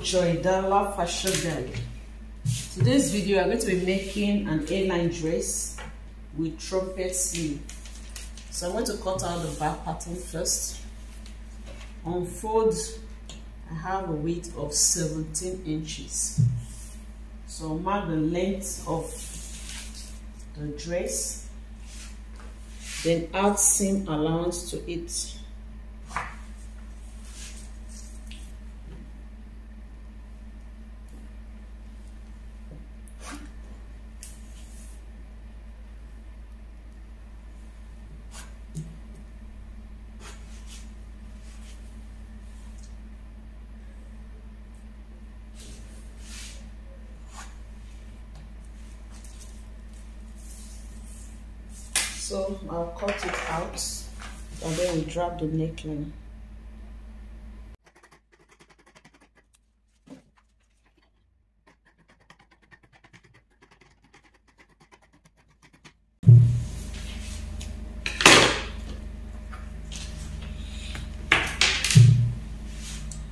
Joydala Fashion Guide. Today's video, I'm going to be making an A-line dress with trumpet sleeve. So I'm going to cut out the back pattern first. On fold, I have a width of 17 inches. So mark the length of the dress, then add seam allowance to it. So I'll cut it out and then we drop the neckline.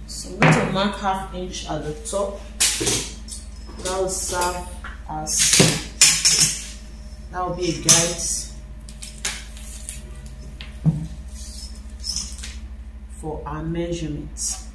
So I'm going to mark ½ inch at the top. That will serve as, that will be a guide for our measurements.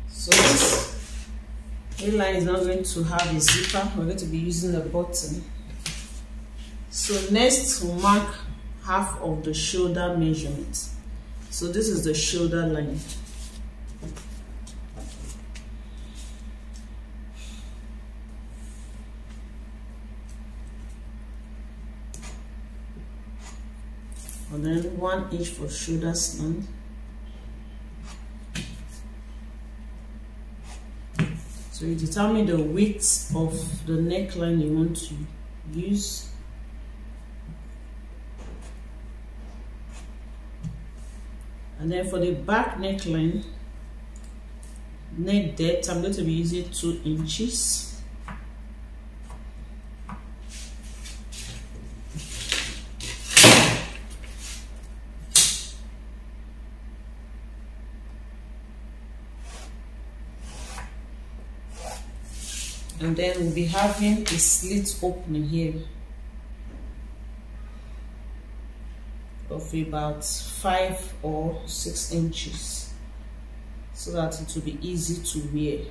So this A-line is not going to have a zipper. We're going to be using a button. So next we'll mark half of the shoulder measurement. So this is the shoulder line. And then 1 inch for shoulder slant. So you determine the width of the neckline you want to use. And then for the back neckline, neck depth, I'm going to be using 2 inches. And then we'll be having a slit opening here of about 5 or 6 inches so that it will be easy to wear.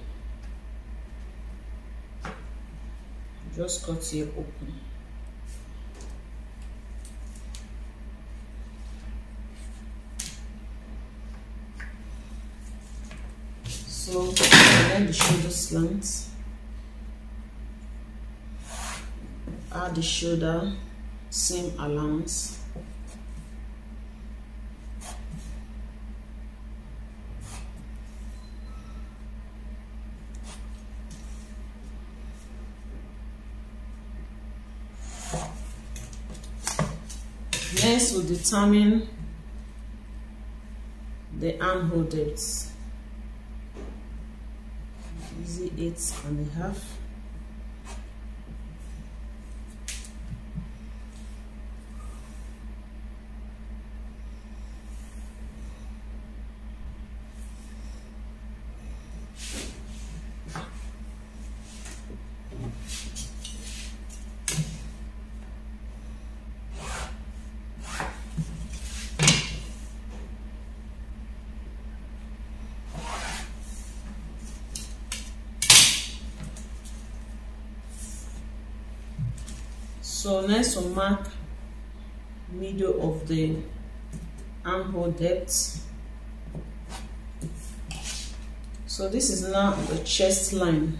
Just cut here open. So then the shoulder slant. Add the shoulder seam allowance. Next, we'll determine the armhole depth. Easy 8.5. So next we'll mark middle of the armhole depth. So this is now the chest line.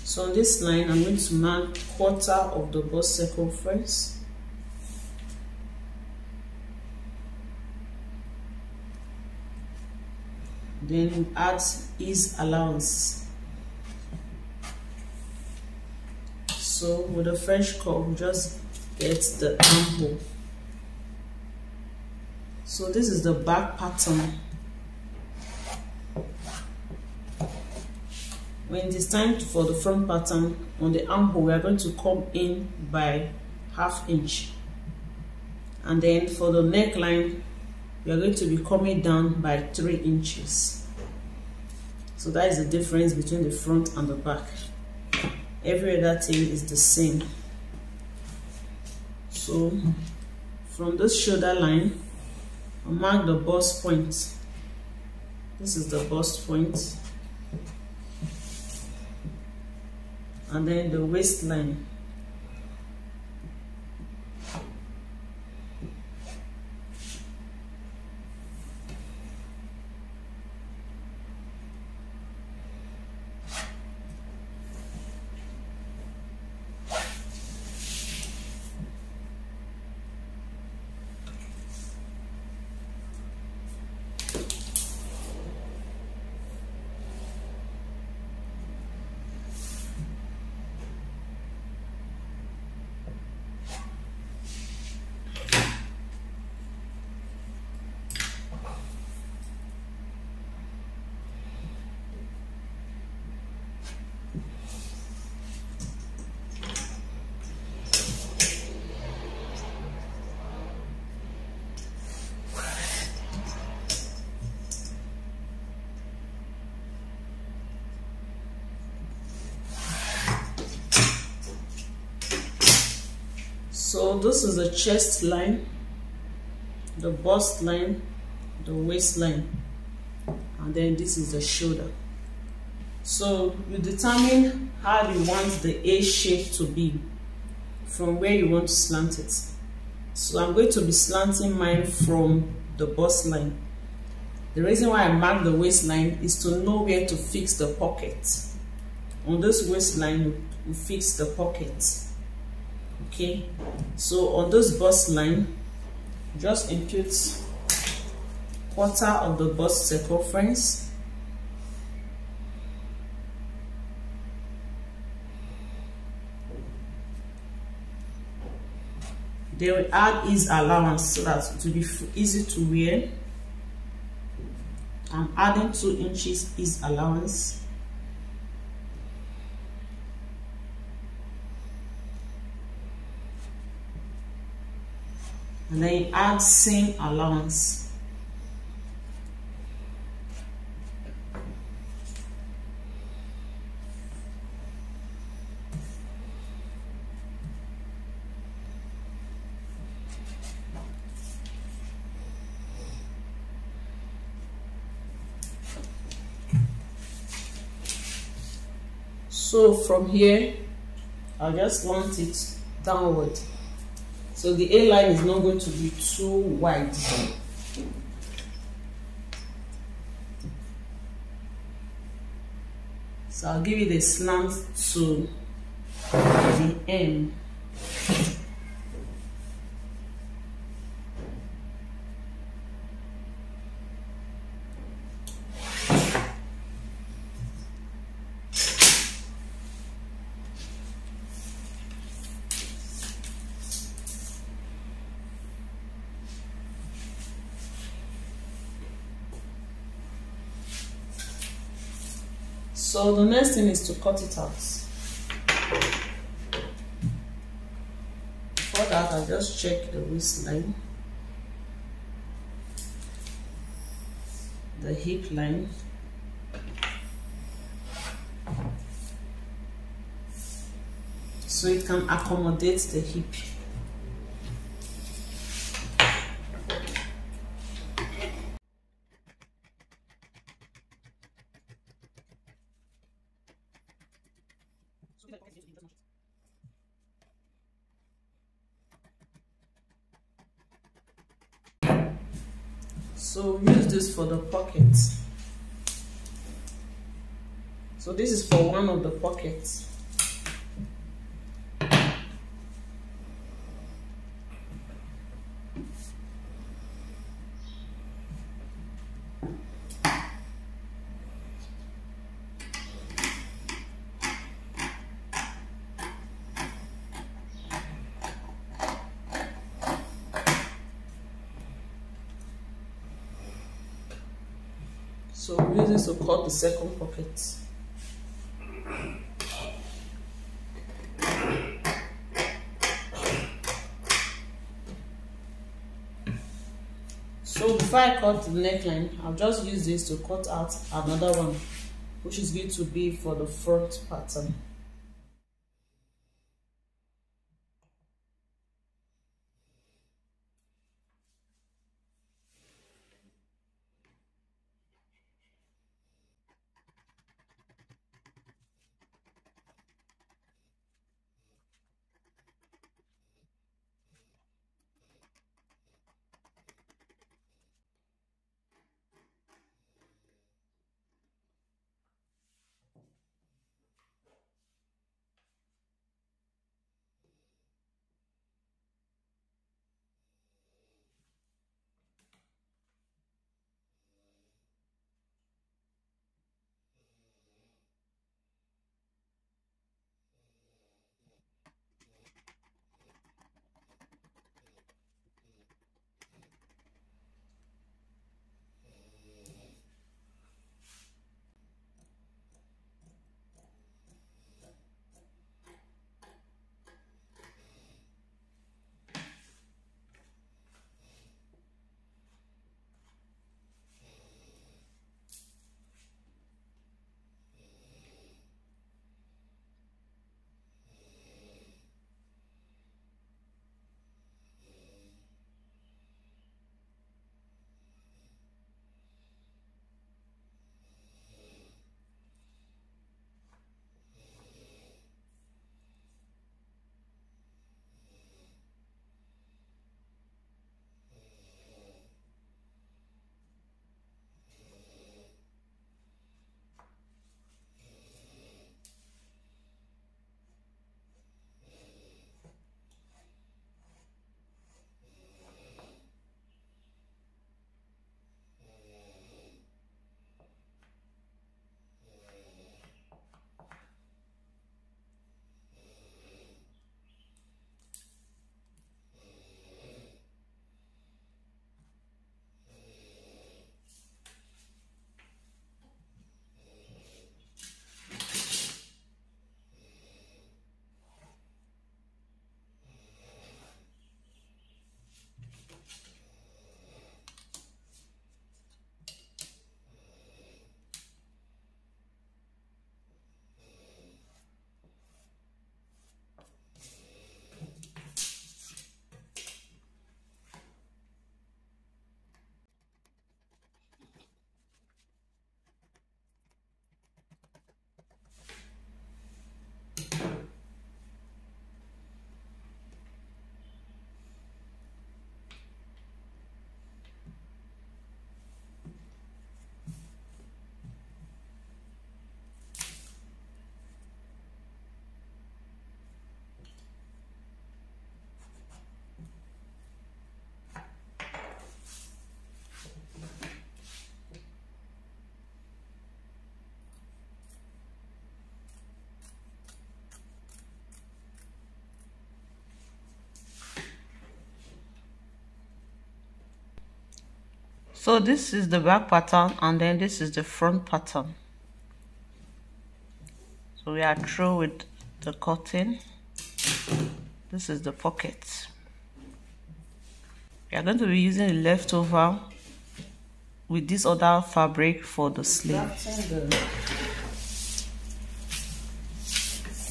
So on this line, I'm going to mark 1/4 of the bust circumference. Then add ease allowance. So with a French curve, just get the armhole. So this is the back pattern. When it is time for the front pattern, on the armhole, we are going to come in by 1/2 inch. And then for the neckline, we are going to be coming down by 3 inches. So that is the difference between the front and the back. Every other thing is the same. So from this shoulder line, I'll mark the bust point. This is the bust point. And then the waistline. So this is the chest line, the bust line, the waistline, and then this is the shoulder. So you determine how you want the A shape to be from where you want to slant it. So I'm going to be slanting mine from the bust line. The reason why I mark the waistline is to know where to fix the pocket. On this waistline, you fix the pocket. Okay, so on this bust line, just impute 1/4 of the bust circumference. Then we add ease allowance so that it will be easy to wear. I'm adding 2 inches ease allowance. And then you add seam allowance. So from here, I'll just slant it downward. So the A line is not going to be too wide. So I'll give it a slant to the M. So the next thing is to cut it out. Before that, I'll just check the waistline, the hip line, so it can accommodate the hip. So use this for the pockets. So this is for one of the pockets. So we use this to cut the second pocket. So before I cut the neckline, I'll just use this to cut out another one, which is going to be for the front pattern. So this is the back pattern, and then this is the front pattern. So we are through with the cutting. This is the pocket. We are going to be using the leftover with this other fabric for the sleeve.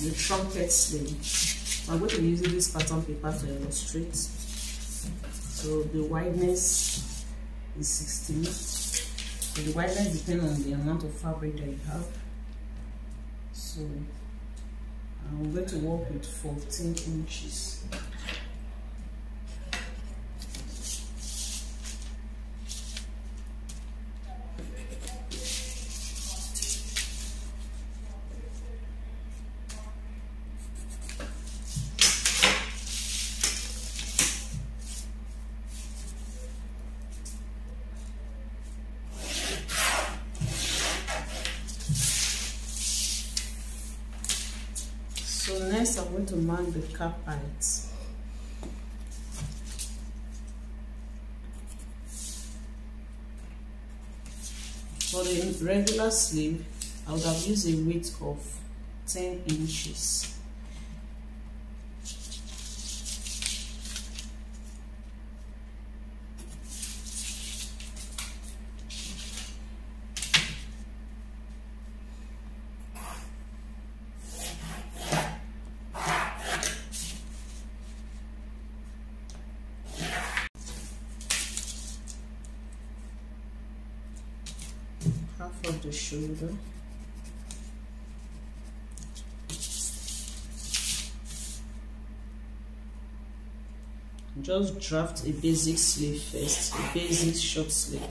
The trumpet sleeve. So I'm going to be using this pattern paper to illustrate. So the wideness is 16. So the wideness depends on the amount of fabric that you have. So I'm going to work with 14 inches. So next I'm going to mark the cap height. For the regular sleeve, I would have used a width of 10 inches. Half of the shoulder. Just draft a basic sleeve first, a basic short sleeve.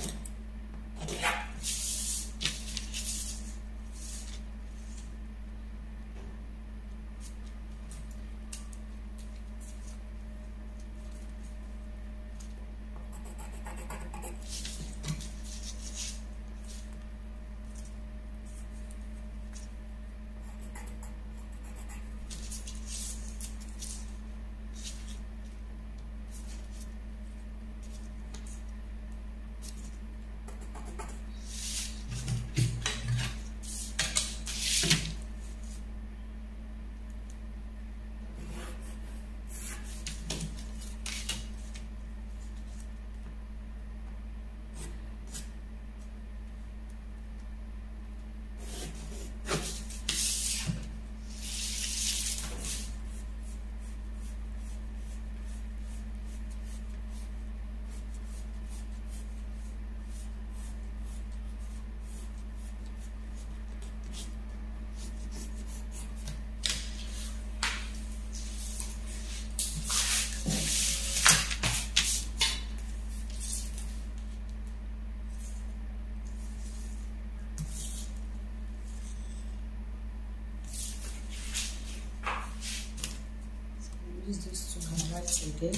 Use this to highlight again.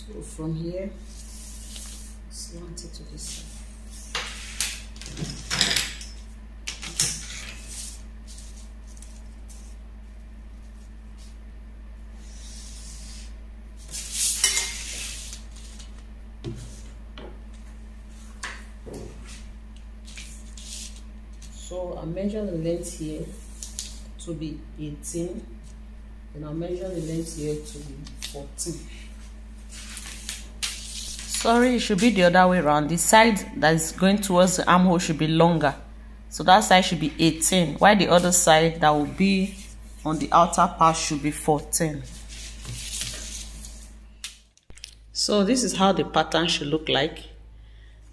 So from here, slant it to the side. So I measure the length here to be 18, and I'll measure the length here to be 14. Sorry, it should be the other way around. The side that is going towards the armhole should be longer. So that side should be 18, while the other side that will be on the outer part should be 14. So this is how the pattern should look like.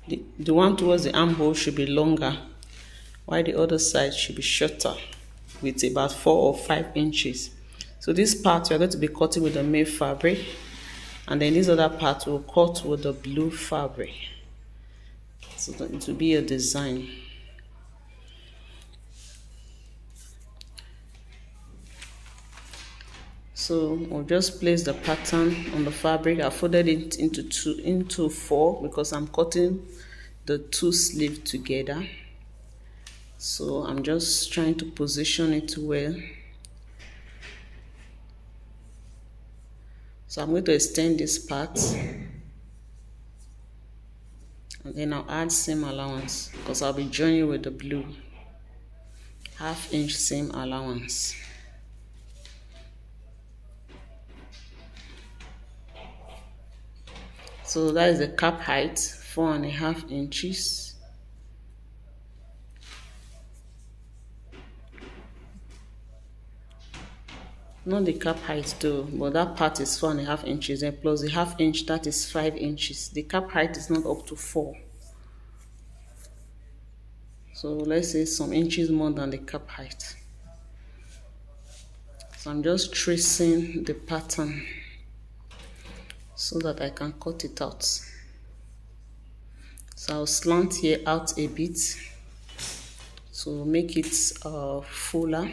The one towards the armhole should be longer, while the other side should be shorter with about 4 or 5 inches. So this part we are going to be cutting with the main fabric, and then this other part will cut with the blue fabric. So that it will be a design. So I'll just place the pattern on the fabric. I folded it into 4 because I'm cutting the 2 sleeves together. So I'm just trying to position it well. So I'm going to extend this part, and then I'll add seam allowance because I'll be joining with the blue. 1/2 inch seam allowance. So that is the cap height, 4.5 inches. Not the cap height though, but that part is 4.5 inches, and plus the half inch, that is 5 inches. The cap height is not up to 4. So let's say some inches more than the cap height. So I'm just tracing the pattern so that I can cut it out. So I'll slant here out a bit to make it fuller.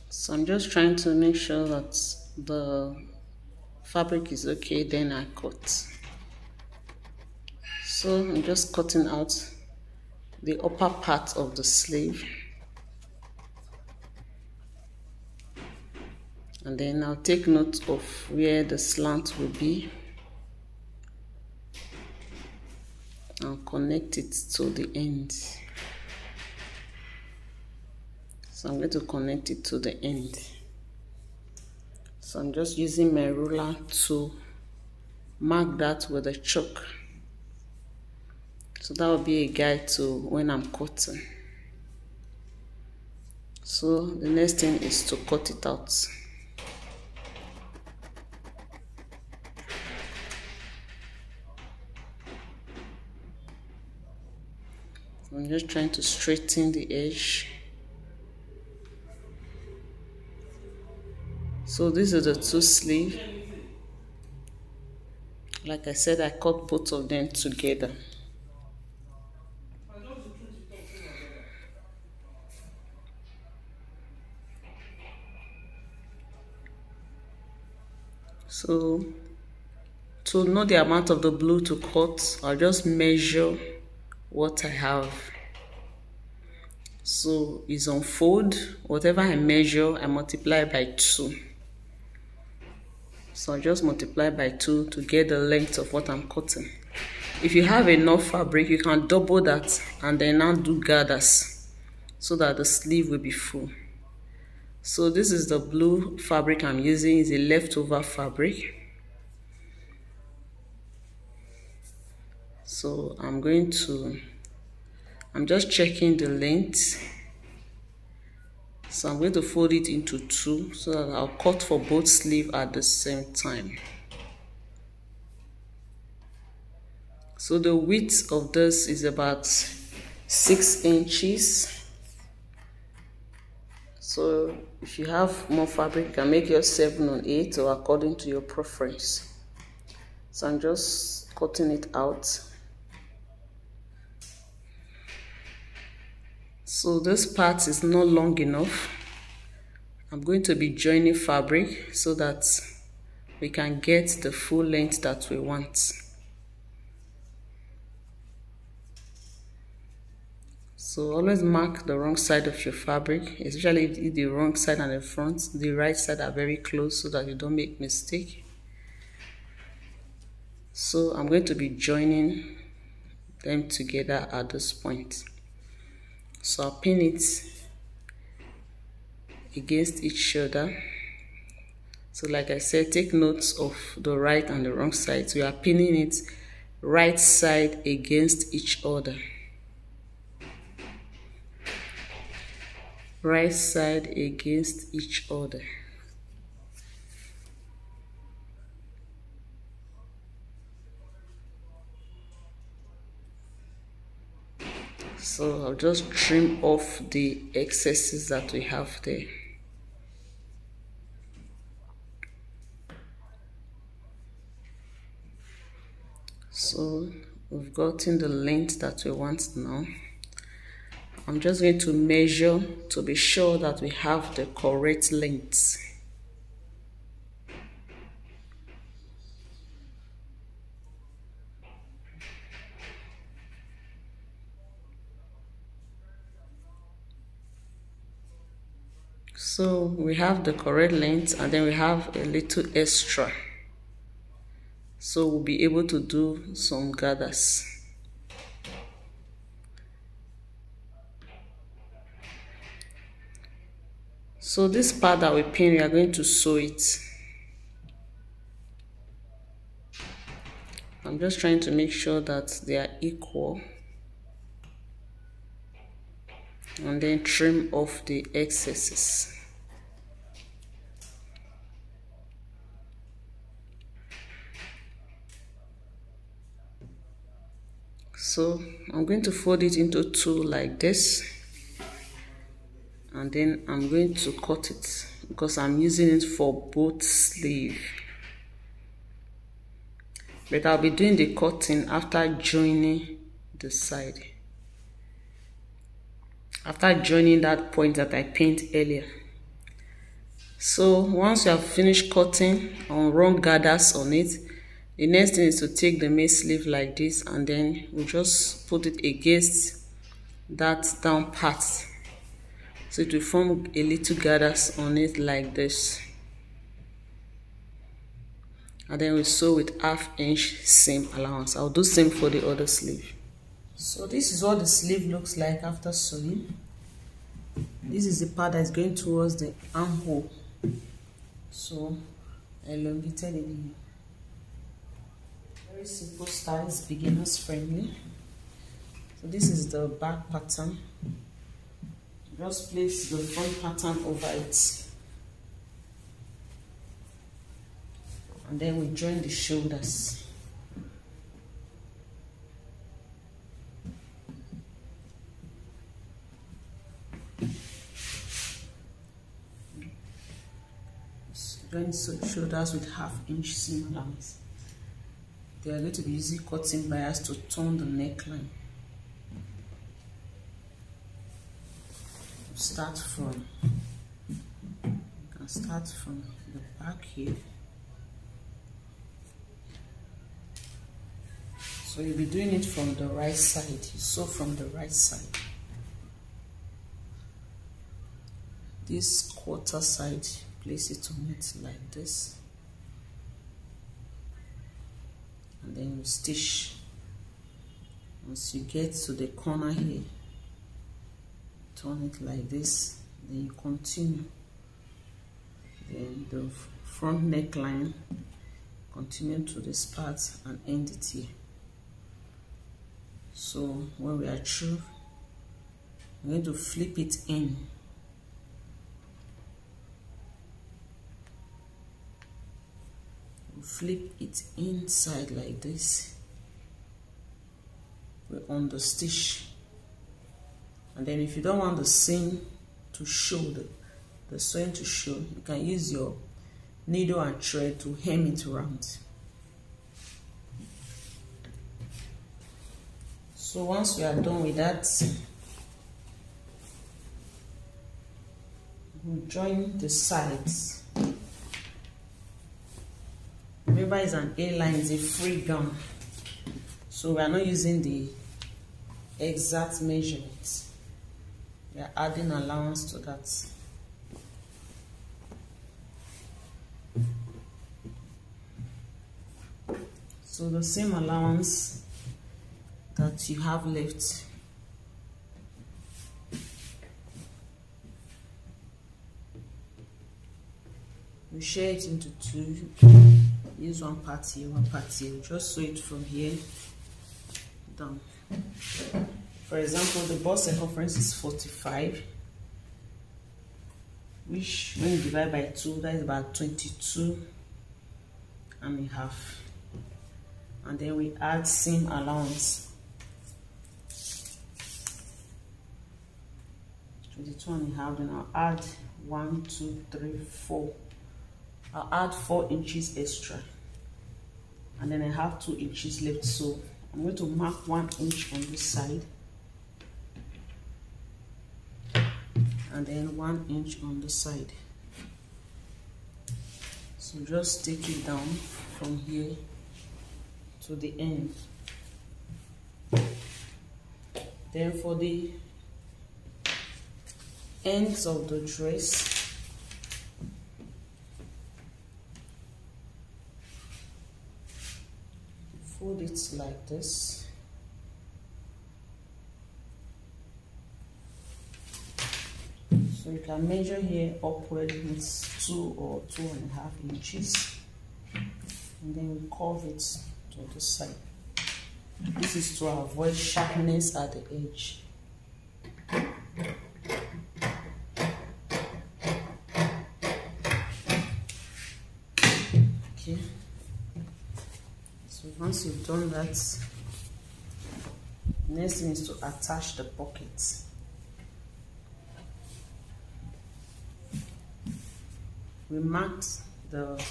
So I'm just trying to make sure that the fabric is okay, then I cut. So I'm just cutting out the upper part of the sleeve, and then I'll take note of where the slant will be and connect it to the end. So I'm going to connect it to the end. So I'm just using my ruler to mark that with a chalk. So that will be a guide to when I'm cutting. So the next thing is to cut it out. I'm just trying to straighten the edge. So this is the two sleeves. Like I said, I cut both of them together. So to know the amount of the blue to cut, I'll just measure what I have. So it's on fold. Whatever I measure, I multiply by 2. So I just multiply by 2 to get the length of what I'm cutting. If you have enough fabric, you can double that and then now do gathers so that the sleeve will be full. So this is the blue fabric I'm using. It's a leftover fabric. So I'm just checking the length. So I'm going to fold it into 2 so that I'll cut for both sleeves at the same time. So the width of this is about 6 inches. So if you have more fabric, you can make yours 7 or 8 or according to your preference. So I'm just cutting it out. So this part is not long enough. I'm going to be joining fabric so that we can get the full length that we want. So always mark the wrong side of your fabric, especially if the wrong side and the front, the right side are very close so that you don't make mistake. So I'm going to be joining them together at this point. So I'll pin it against each other. So like I said, take notes of the right and the wrong side. So we are pinning it right side against each other. Right side against each other. So I'll just trim off the excesses that we have there. So we've gotten the length that we want now. I'm just going to measure to be sure that we have the correct length. So we have the correct length, and then we have a little extra, so we'll be able to do some gathers. So this part that we pin, we are going to sew it. I'm just trying to make sure that they are equal, and then trim off the excesses. So I'm going to fold it into two like this, and then I'm going to cut it because I'm using it for both sleeves. But I'll be doing the cutting after joining the side, after joining that point that I pinned earlier. So once you have finished cutting and run gathers on it, the next thing is to take the main sleeve like this, and then we just put it against that down part, so it will form a little gathers on it like this. And then we sew with 1/2 inch seam allowance. I'll do same for the other sleeve. So this is what the sleeve looks like after sewing. This is the part that is going towards the armhole. So I elongated it here. Very simple style, it's beginners friendly. So this is the back pattern. Just place the front pattern over it, and then we join the shoulders. Join shoulders with 1/2 inch seam allowance. They are going to be using cutting bias to turn the neckline. Start from, you can start from the back here. So you'll be doing it from the right side. You sew from the right side. This quarter side, place it on it like this, and then you stitch. Once you get to the corner here, turn it like this, then you continue. Then the front neckline, continue to this part and end it here. So when we are through, we're going to flip it in. Flip it inside like this. We're on the stitch. And then if you don't want the seam to show, the sewing to show, you can use your needle and thread to hem it around. So once we are done with that, we'll join the sides. Remember, it's an A-line, it's a free gown, so we are not using the exact measurements. We are adding allowance to that. So the same allowance that you have left, we share it into two. Use one part here, one part here. Just sew it from here down. For example, the bust circumference is 45, which when you divide by 2, that is about 22 and a half. And then we add seam allowance. 22 and a half, then I'll add 1, 2, 3, 4. I'll add 4 inches extra, and then I have 2 inches left. So I'm going to mark 1 inch on this side, and then 1 inch on the side. So just take it down from here to the end. Then for the ends of the dress, fold it like this. So you can measure here upward with 2 or 2.5 inches, and then we curve it to the side. This is to avoid sharpness at the edge. Okay, so once you've done that, next thing is to attach the pocket. We marked the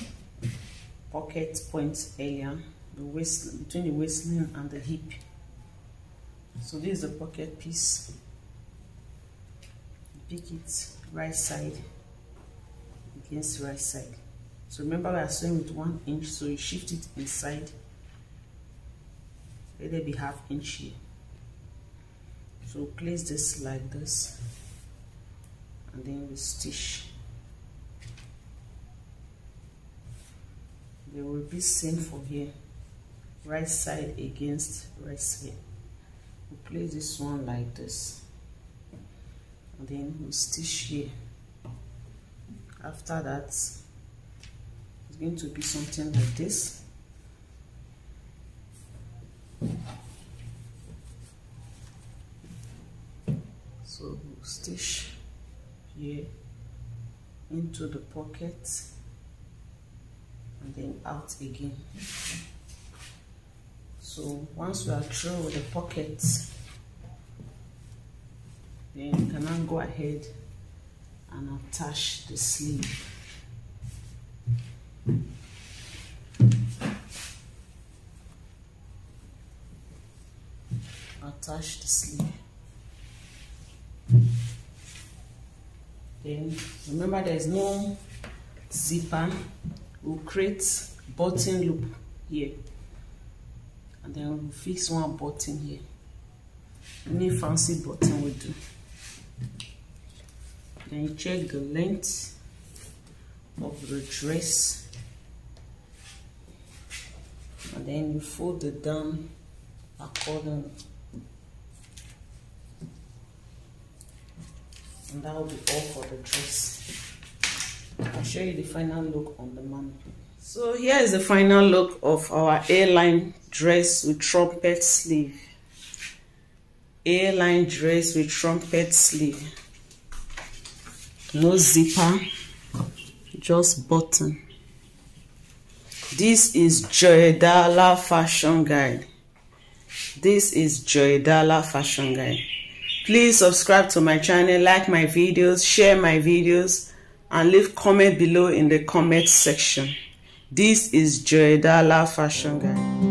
pocket point earlier, the waist, between the waistline and the hip. So this is the pocket piece. Pick it right side against right side. So remember, we are sewing with 1 inch, so you shift it inside. Let it be ½ inch here. So place this like this, and then we stitch. There will be same for here, right side against right side. We place this one like this, and then we stitch here. After that, it's going to be something like this. So we'll stitch here into the pocket and then out again. So once we are through with the pockets, then you can now go ahead and attach the sleeve. Attach the sleeve. Then remember, there is no zipper. We'll create button loop here, and then we'll fix one button here. Any fancy button will do. Then you check the length of the dress, and then you fold it down accordingly. And that will be all for the dress. I'll show you the final look on the mannequin. So here is the final look of our A-line dress with trumpet sleeve. A-line dress with trumpet sleeve. No zipper, just button. This is Joydala Fashion Guide. This is Joydala Fashion Guide. Please subscribe to my channel, like my videos, share my videos, and leave comment below in the comment section. This is Joydala Fashion Guide.